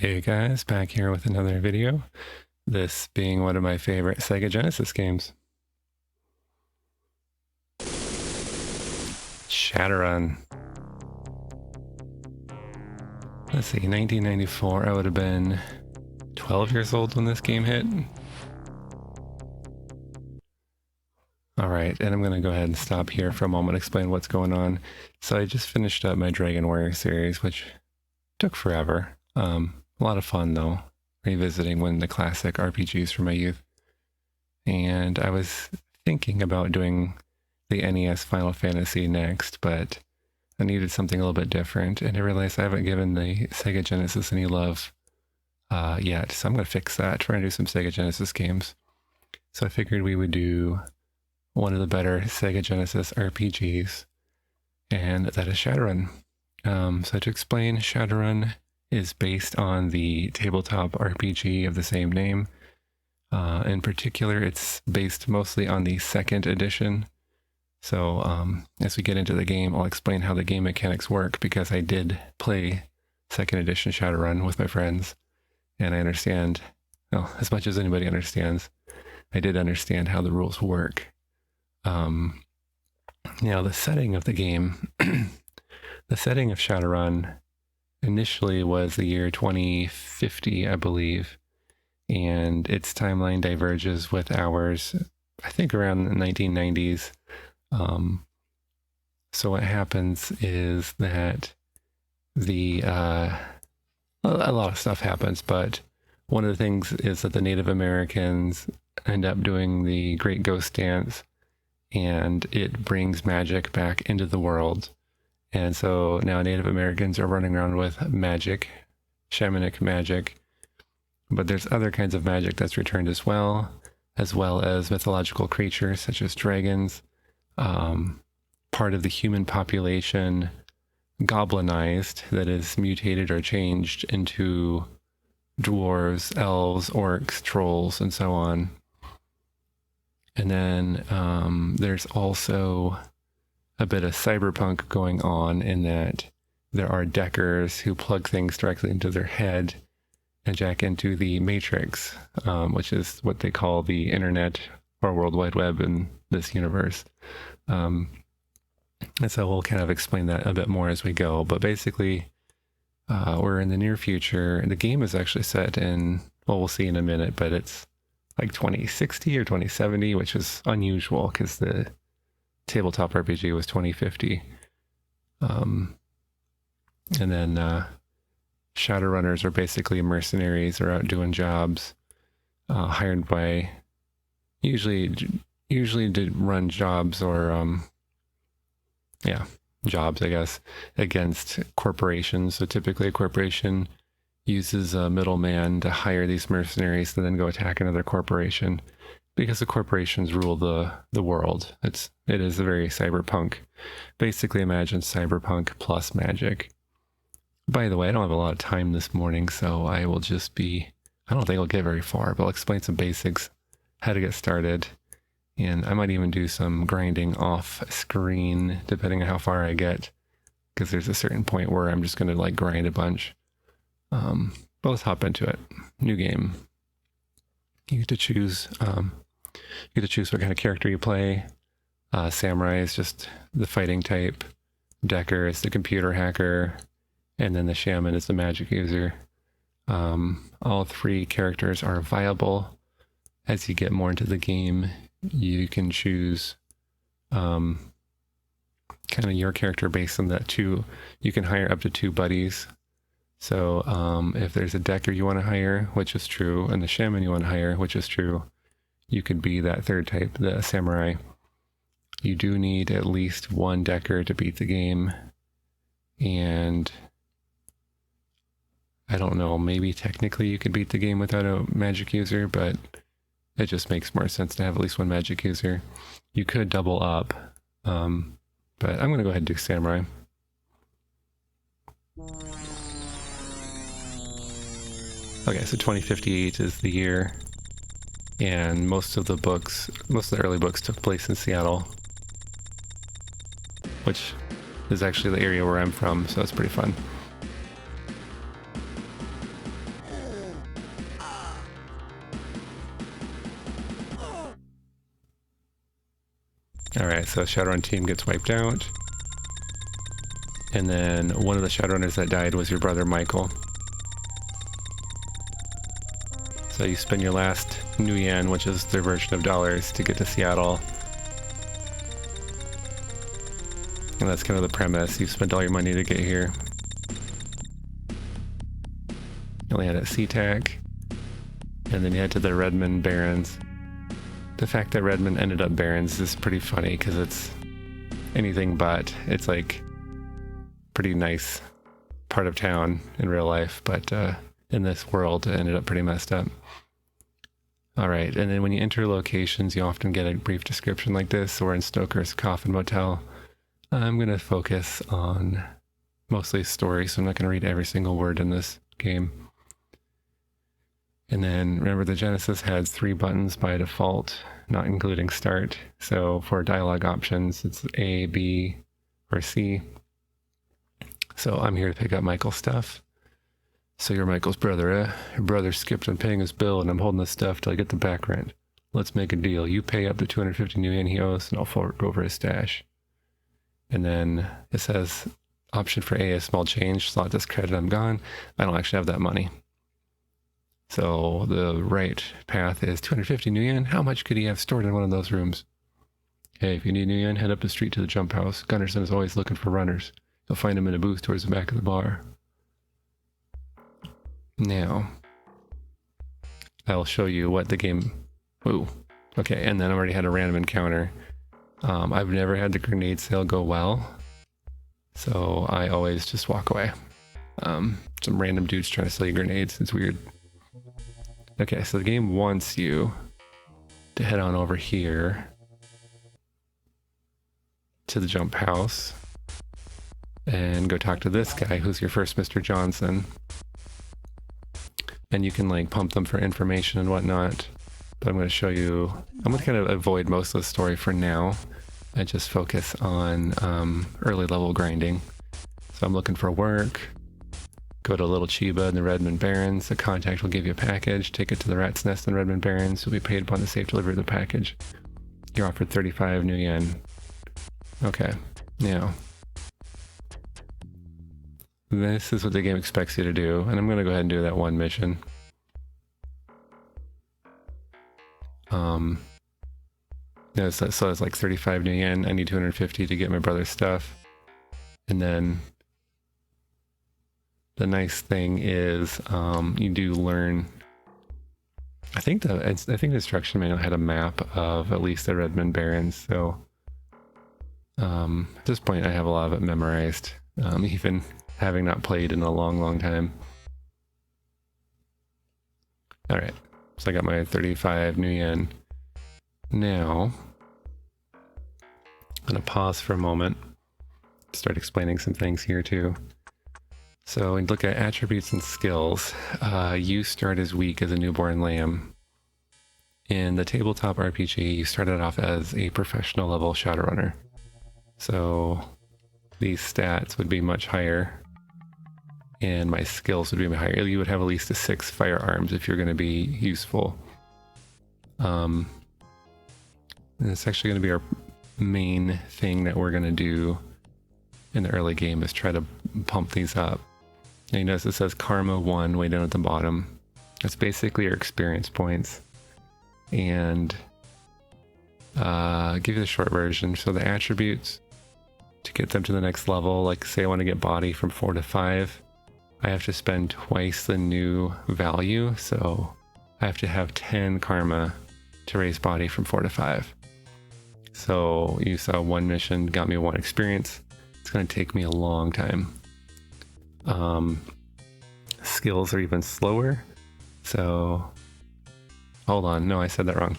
Hey guys, back here with another video. This being one of my favorite Sega Genesis games. Shadowrun. Let's see, 1994, I would have been 12 years old when this game hit. Alright, and I'm going to go ahead and stop here for a moment, explain what's going on. So I just finished up my Dragon Warrior series, which took forever. A lot of fun though, revisiting one of the classic RPGs from my youth. And I was thinking about doing the NES Final Fantasy next, but I needed something a little bit different, and I realized I haven't given the Sega Genesis any love yet, so I'm going to fix that, try and do some Sega Genesis games. So I figured we would do one of the better Sega Genesis RPGs, and that is Shadowrun. So to explain, Shadowrun is based on the tabletop RPG of the same name. In particular, it's based mostly on the second edition. So as we get into the game, I'll explain how the game mechanics work, because I did play second edition Shadowrun with my friends, and I understand, well, as much as anybody understands, I did understand how the rules work. Now, the setting of the game, the setting of Shadowrun initially was the year 2050, I believe, and its timeline diverges with ours, I think around the 1990s. So what happens is that a lot of stuff happens, but one of the things is that the Native Americans end up doing the Great Ghost Dance, and it brings magic back into the world. And so now Native Americans are running around with magic, shamanic magic, but there's other kinds of magic that's returned as well as mythological creatures such as dragons. Part of the human population goblinized, that is mutated or changed into dwarves, elves, orcs, trolls, and so on. And then there's also a bit of cyberpunk going on, in that there are deckers who plug things directly into their head and jack into the matrix, which is what they call the internet or World Wide Web in this universe. And so we'll kind of explain that a bit more as we go. But basically, we're in the near future. The game is actually set in, well, we'll see in a minute, but it's like 2060 or 2070, which is unusual because the tabletop RPG was 2050. And then Shadowrunners are basically mercenaries, are out doing jobs, hired by usually to run jobs or jobs, I guess, against corporations. So typically a corporation uses a middleman to hire these mercenaries to then go attack another corporation, because the corporations rule the world. It is a very cyberpunk. Basically imagine cyberpunk plus magic. By the way, I don't have a lot of time this morning, so I will just I don't think I'll get very far, but I'll explain some basics, how to get started, and I might even do some grinding off screen, depending on how far I get, because there's a certain point where I'm just going to like grind a bunch. But let's hop into it. New game. You get to choose what kind of character you play. Samurai is just the fighting type. Decker is the computer hacker. And then the shaman is the magic user. All three characters are viable. As you get more into the game, you can choose kind of your character based on that too. You can hire up to 2 buddies. So if there's a decker you want to hire, which is true, and the shaman you want to hire, which is true, you could be that third type, the samurai. You do need at least 1 decker to beat the game. And I don't know, maybe technically you could beat the game without a magic user, but it just makes more sense to have at least 1 magic user. You could double up, but I'm going to go ahead and do samurai. Okay, so 2058 is the year, and most of the early books took place in Seattle, which is actually the area where I'm from, so it's pretty fun. Alright, so Shadowrun team gets wiped out. And then one of the Shadowrunners that died was your brother Michael. So you spend your last New Yen, which is their version of dollars, to get to Seattle. And that's kind of the premise. You've spent all your money to get here. You only had at SeaTac. And then you head to the Redmond Barrens. The fact that Redmond ended up Barrens is pretty funny because it's anything but. It's like pretty nice part of town in real life, but in this world it ended up pretty messed up. Alright, and then when you enter locations you often get a brief description like this. So we're in Stoker's Coffin Motel. I'm going to focus on mostly story, so I'm not going to read every single word in this game. And then remember the Genesis had 3 buttons by default, not including start. So for dialogue options, it's A, B, or C. So I'm here to pick up Michael's stuff. So you're Michael's brother, eh? Your brother skipped on paying his bill and I'm holding the stuff till I get the back rent. Let's make a deal. You pay up to 250 New Yen he owes and I'll fork over his stash. And then it says option for A is small change, slot this credit, I'm gone. I don't actually have that money. So the right path is 250 New Yen. How much could he have stored in one of those rooms? Hey, if you need New Yen, head up the street to the jump house. Gunnarsson is always looking for runners. You'll find him in a booth towards the back of the bar. Now, I'll show you what the game... Ooh, okay, and then I already had a random encounter. I've never had the grenade sale go well, so I always just walk away. Some random dudes trying to sell you grenades. It's weird. Okay, so the game wants you to head on over here to the jump house and go talk to this guy who's your first Mr. Johnson. And you can like pump them for information and whatnot. But I'm going to show you, I'm going to kind of avoid most of the story for now. I just focus on early level grinding. So I'm looking for work. Go to Little Chiba in the Redmond Barrens. The contact will give you a package. Take it to the Rat's Nest in Redmond Barrens. You'll be paid upon the safe delivery of the package. You're offered 35 New Yen. Okay, now. This is what the game expects you to do. And I'm going to go ahead and do that one mission. Yeah, so it's like 35 New Yen. I need 250 to get my brother's stuff. And then the nice thing is you do learn. I think the instruction manual had a map of at least the Redmond Barrens. So at this point, I have a lot of it memorized, even having not played in a long, long time. All right, so I got my 35 New Yen. Now, I'm going to pause for a moment, start explaining some things here too. So when you look at attributes and skills, you start as weak as a newborn lamb. In the tabletop RPG, you started off as a professional level Shadowrunner. So these stats would be much higher, and my skills would be higher. You would have at least a 6 firearms if you're going to be useful. And it's actually going to be our main thing that we're going to do in the early game is try to pump these up. And you notice it says Karma 1 way down at the bottom. It's basically your experience points. And give you the short version. So the attributes, to get them to the next level, like say I want to get body from 4 to 5, I have to spend twice the new value. So I have to have 10 karma to raise body from 4 to 5. So you saw one mission, got me 1 experience. It's going to take me a long time. Skills are even slower. So, hold on. No, I said that wrong.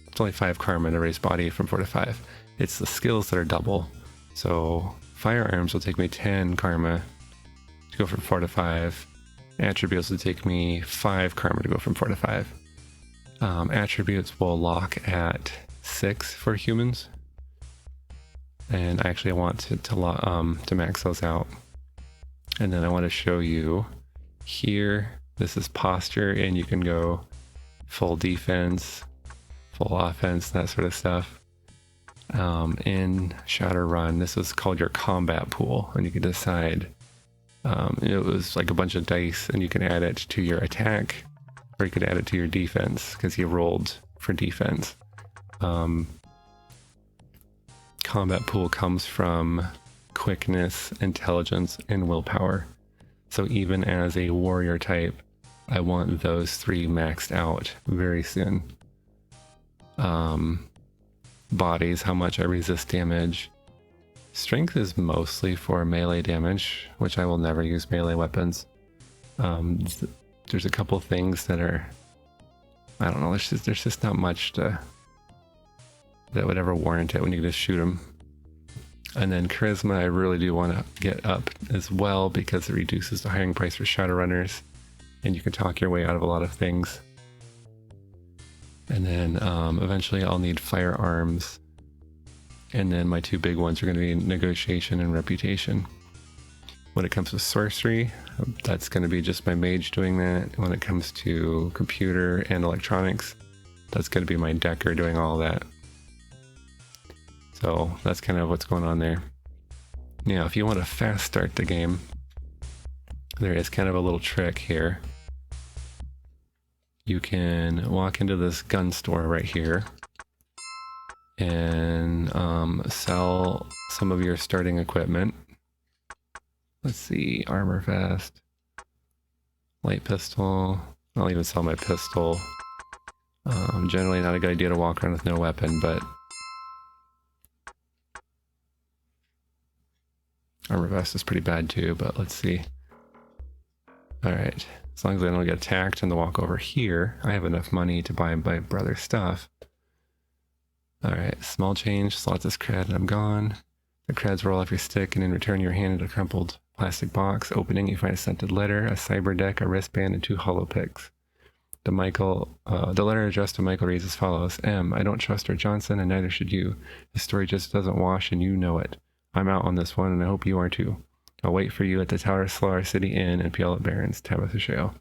It's only 5 karma to raise body from 4 to 5. It's the skills that are double. So, firearms will take me 10 karma to go from 4 to 5. Attributes will take me 5 karma to go from 4 to 5. Attributes will lock at 6 for humans. And actually I want to max those out. And then I want to show you here, this is posture, and you can go full defense, full offense, that sort of stuff. in Shadowrun, this was called your combat pool, and you could decide. It was like a bunch of dice, and you can add it to your attack, or you could add it to your defense because you rolled for defense. Combat pool comes from quickness, intelligence, and willpower. So even as a warrior type, I want those 3 maxed out very soon. Bodies, how much I resist damage. Strength is mostly for melee damage, which I will never use melee weapons. There's a couple things that are, I don't know, there's just not much that would ever warrant it when you can just shoot them. And then charisma, I really do want to get up as well because it reduces the hiring price for Shadowrunners, and you can talk your way out of a lot of things. And then eventually I'll need firearms. And then my 2 big ones are going to be negotiation and reputation. When it comes to sorcery, that's going to be just my mage doing that. When it comes to computer and electronics, that's going to be my decker doing all that. So that's kind of what's going on there. Now, if you want to fast start the game, there is kind of a little trick here. You can walk into this gun store right here and sell some of your starting equipment. Let's see, armor vest, light pistol. I'll even sell my pistol. Generally not a good idea to walk around with no weapon, but armor vest is pretty bad too, but let's see. Alright, as long as I don't get attacked and the walk over here, I have enough money to buy my brother's stuff. Alright, small change, slot this cred and I'm gone. The creds roll off your stick and in return you're handed a crumpled plastic box. Opening, you find a scented letter, a cyber deck, a wristband, and 2 hollow picks. The letter addressed to Michael reads as follows. M, I don't trust her Johnson and neither should you. The story just doesn't wash and you know it. I'm out on this one and I hope you are too. I'll wait for you at the Tower Slower City Inn and Peel at Barons, Tabitha Shale.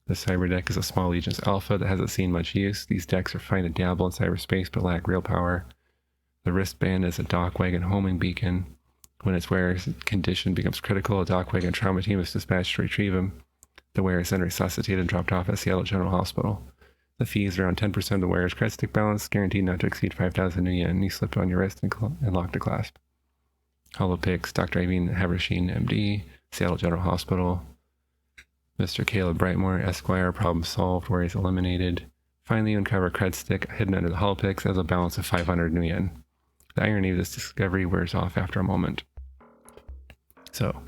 The cyber deck is a small Legion's alpha that hasn't seen much use. These decks are fine to dabble in cyberspace but lack real power. The wristband is a dock wagon homing beacon. When its wearer's condition becomes critical, a dock wagon trauma team is dispatched to retrieve him. The wearer is then resuscitated and dropped off at Seattle General Hospital. The fee is around 10% of the wearer's credit stick balance, guaranteed not to exceed 5,000 new yen. You slip on your wrist and lock the clasp. Hollow picks, Dr. Irene Haversheen, MD, Seattle General Hospital. Mr. Caleb Brightmore, Esquire, problem solved, worries eliminated. Finally, you uncover a cred stick hidden under the hollow picks as a balance of 500 new yen. The irony of this discovery wears off after a moment. So,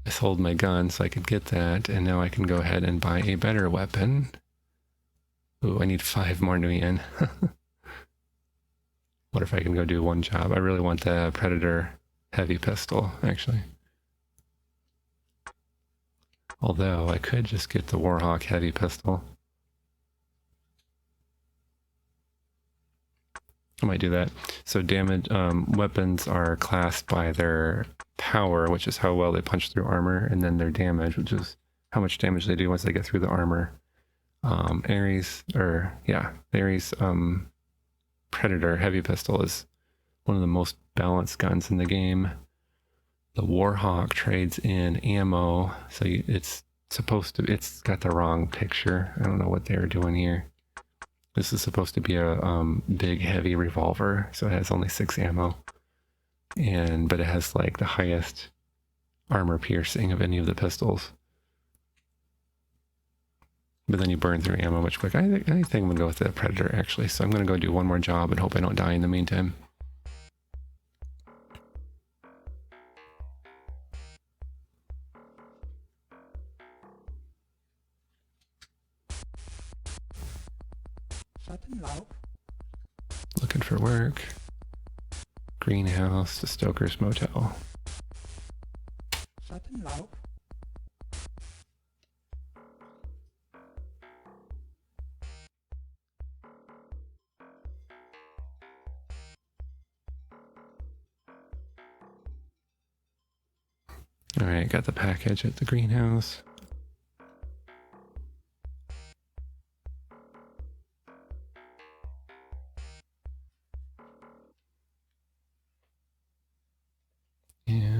I sold my gun so I could get that, and now I can go ahead and buy a better weapon. Ooh, I need 5 more new yen. What if I can go do one job? I really want the Predator heavy pistol, actually. Although, I could just get the Warhawk heavy pistol. I might do that. So damage weapons are classed by their power, which is how well they punch through armor, and then their damage, which is how much damage they do once they get through the armor. Ares Predator heavy pistol is one of the most balanced guns in the game. The Warhawk trades in ammo, so it's got the wrong picture. I don't know what they're doing here. This is supposed to be a big heavy revolver, so it has only 6 ammo. But it has like the highest armor piercing of any of the pistols. But then you burn through ammo much quicker. I think I'm gonna go with the Predator actually, so I'm gonna go do one more job and hope I don't die in the meantime. Looking for work. Greenhouse to Stoker's Motel. Alright, got the package at the greenhouse.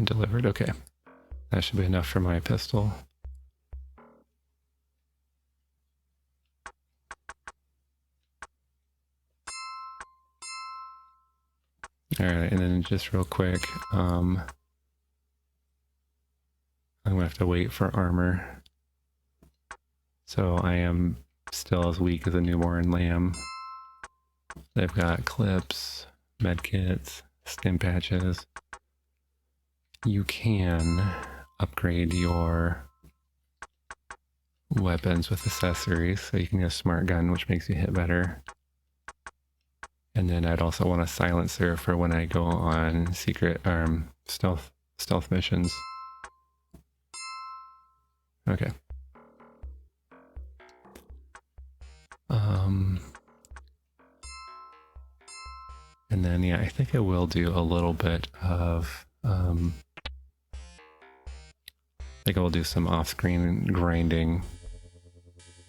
delivered. Okay. That should be enough for my pistol. Alright, and then just real quick, I'm gonna have to wait for armor. So I am still as weak as a newborn lamb. They've got clips, medkits, stim patches. You can upgrade your weapons with accessories, so you can get a smart gun, which makes you hit better. And then I'd also want a silencer for when I go on secret stealth missions. Okay. And then yeah, I think I will do a little bit of I think I will do some off-screen grinding,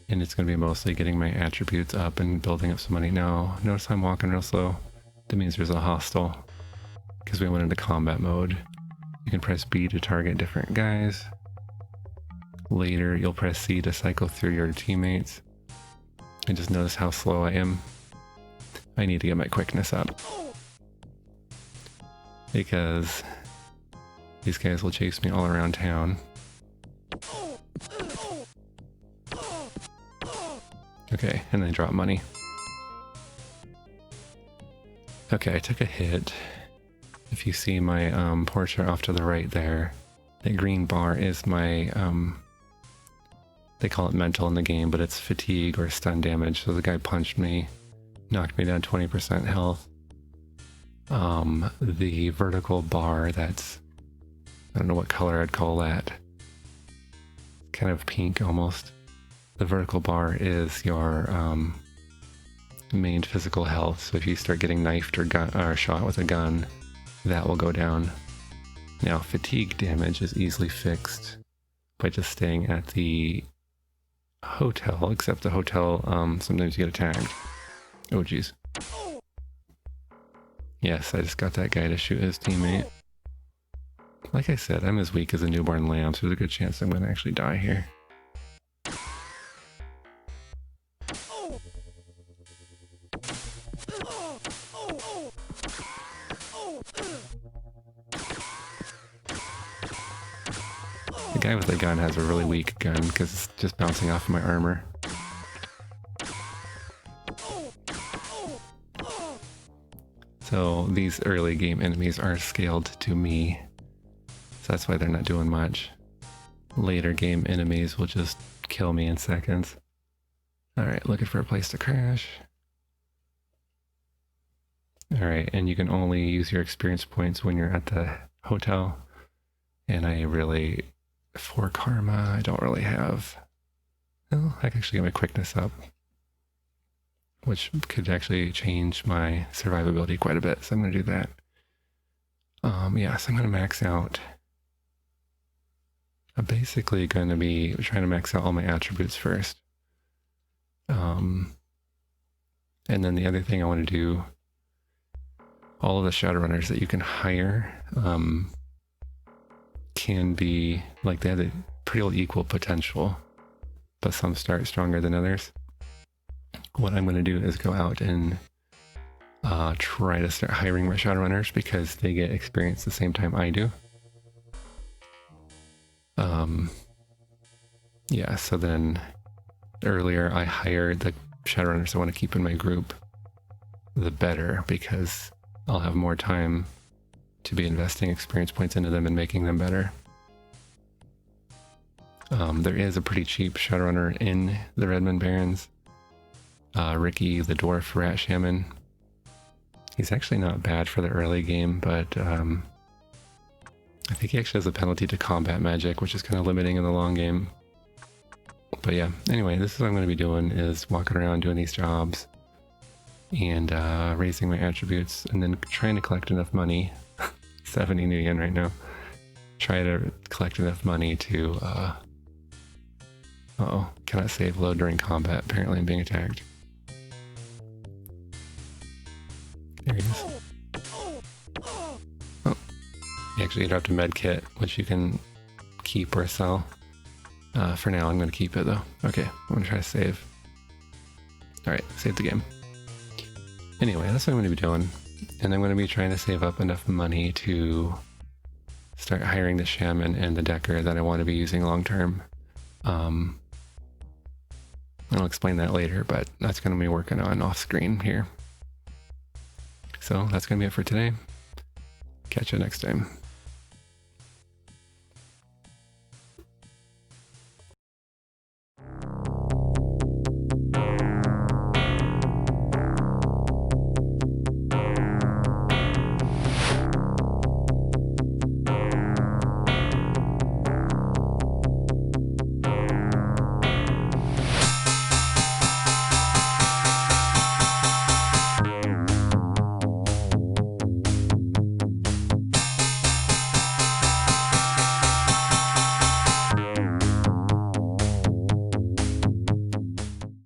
and it's going to be mostly getting my attributes up and building up some money. Now, notice I'm walking real slow. That means there's a hostile, because we went into combat mode. You can press B to target different guys. Later, you'll press C to cycle through your teammates. And just notice how slow I am. I need to get my quickness up, because these guys will chase me all around town. Okay, and then drop money. Okay, I took a hit. If you see my portrait off to the right there, that green bar is my, they call it mental in the game, but it's fatigue or stun damage. So the guy punched me, knocked me down 20% health. The vertical bar, that's, I don't know what color I'd call that. Kind of pink almost. The vertical bar is your main physical health. So if you start getting knifed or shot with a gun, that will go down. Now, fatigue damage is easily fixed by just staying at the hotel, except the hotel, sometimes you get attacked. Oh, jeez. Yes, I just got that guy to shoot his teammate. Like I said, I'm as weak as a newborn lamb, so there's a good chance I'm going to actually die here. The guy with the gun has a really weak gun because it's just bouncing off of my armor. So these early game enemies are scaled to me, so that's why they're not doing much. Later game enemies will just kill me in seconds. Alright, looking for a place to crash. Alright, and you can only use your experience points when you're at the hotel. And I really, for karma, I don't really have... Well, I can actually get my quickness up, which could actually change my survivability quite a bit, so I'm going to do that. Yeah, so I'm going to max out. I'm basically going to be trying to max out all my attributes first. And then the other thing I want to do, all of the Shadowrunners that you can hire can be, like, they have a pretty equal potential, but some start stronger than others. What I'm going to do is go out and try to start hiring my Shadowrunners because they get experience the same time I do. Yeah, so then earlier I hired the Shadowrunners I want to keep in my group, the better, because I'll have more time to be investing experience points into them and making them better. There is a pretty cheap Shadowrunner in the Redmond Barrens. Ricky, the Dwarf Rat Shaman. He's actually not bad for the early game, but I think he actually has a penalty to combat magic, which is kind of limiting in the long game. But yeah, anyway, this is what I'm going to be doing, is walking around doing these jobs and raising my attributes, and then trying to collect enough money. 70 new yen right now. Try to collect enough money to uh-oh, cannot save load during combat. Apparently I'm being attacked. There he is. Oh, he actually actually, you dropped a med kit, which you can keep or sell. For now, I'm going to keep it though. Okay, I'm going to try to save. Alright, save the game. Anyway, that's what I'm going to be doing. And I'm going to be trying to save up enough money to start hiring the shaman and the decker that I want to be using long term. I'll explain that later, but that's going to be working on off screen here. So that's going to be it for today. Catch you next time.